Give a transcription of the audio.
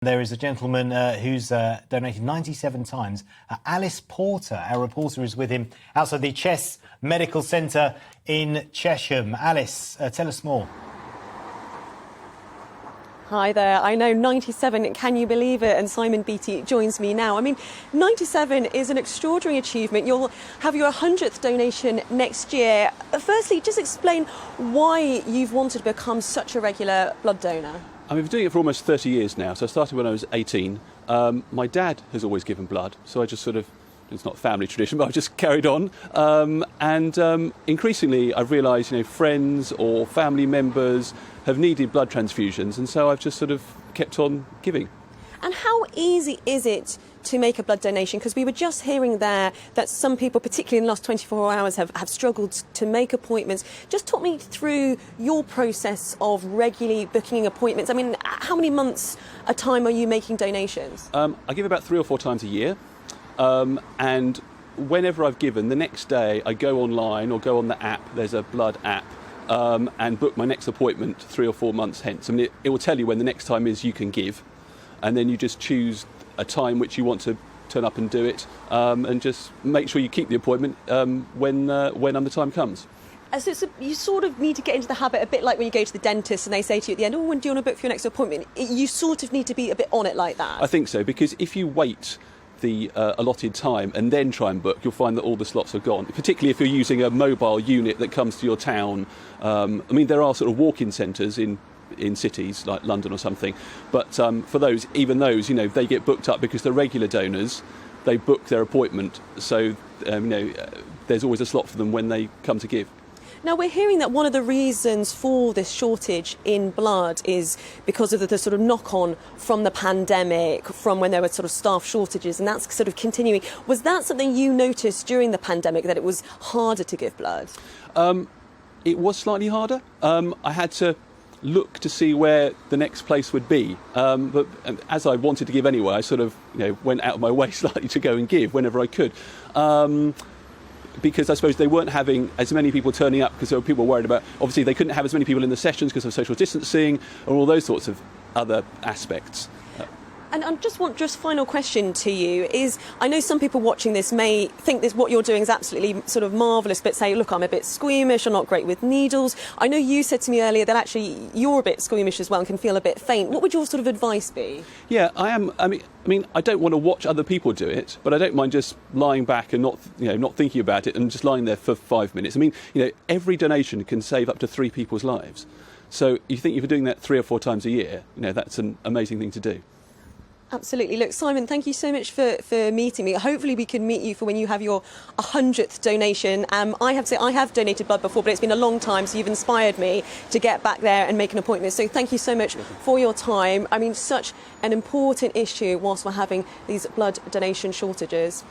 There is a gentleman who's donated 97 times. Alice Porter, our reporter, is with him outside the Chess Medical Centre in Chesham. Alice, tell us more. Hi there. I know 97, can you believe it? And Simon Beattie joins me now. I mean, 97 is an extraordinary achievement. You'll have your 100th donation next year. Firstly, just explain why you've wanted to become such a regular blood donor. I've been doing it for almost 30 years now. So I started when I was 18. My dad has always given blood, so I just it's not family tradition, but I've just carried on. Increasingly, I've realised, friends or family members have needed blood transfusions, and so I've just kept on giving. And how easy is it to make a blood donation? Because we were just hearing there that some people, particularly in the last 24 hours, have struggled to make appointments. Just talk me through your process of regularly booking appointments. I mean, how many months a time are you making donations? I give about 3 or 4 times a year. And whenever I've given, the next day I go online or go on the app, there's a blood app, and book my next appointment 3 or 4 months hence. I mean, it will tell you when the next time is you can give, and then you just choose a time which you want to turn up and do it, and just make sure you keep the appointment when the time comes. So you sort of need to get into the habit, a bit like when you go to the dentist and they say to you at the end, when do you want to book for your next appointment? You sort of need to be a bit on it like that. I think so, because if you wait the allotted time and then try and book, you'll find that all the slots are gone, particularly if you're using a mobile unit that comes to your town. I mean, there are sort of walk-in centres in cities like London or something, but for those, even those, they get booked up because the regular donors, they book their appointment, so there's always a slot for them when they come to give. Now, we're hearing that one of the reasons for this shortage in blood is because of the sort of knock-on from the pandemic, from when there were sort of staff shortages, and that's sort of continuing. Was that something you noticed during the pandemic, that it was harder to give blood? It was slightly harder. I had to look to see where the next place would be. But as I wanted to give anyway, I went out of my way slightly to go and give whenever I could. Because I suppose they weren't having as many people turning up because there were people worried about, obviously they couldn't have as many people in the sessions because of social distancing and all those sorts of other aspects. And I just final question to you is, I know some people watching this may think this what you're doing is absolutely sort of marvellous, but say, look, I'm a bit squeamish, I'm not great with needles. I know you said to me earlier that actually you're a bit squeamish as well and can feel a bit faint. What would your sort of advice be? Yeah, I am. I mean, I don't want to watch other people do it, but I don't mind just lying back and not thinking about it and just lying there for 5 minutes. I mean, every donation can save up to 3 people's lives. So you think if you're doing that 3 or 4 times a year, that's an amazing thing to do. Absolutely. Look, Simon, thank you so much for meeting me. Hopefully we can meet you for when you have your 100th donation. I have to say, I have donated blood before, but it's been a long time, so you've inspired me to get back there and make an appointment. So thank you so much for your time. I mean, such an important issue whilst we're having these blood donation shortages.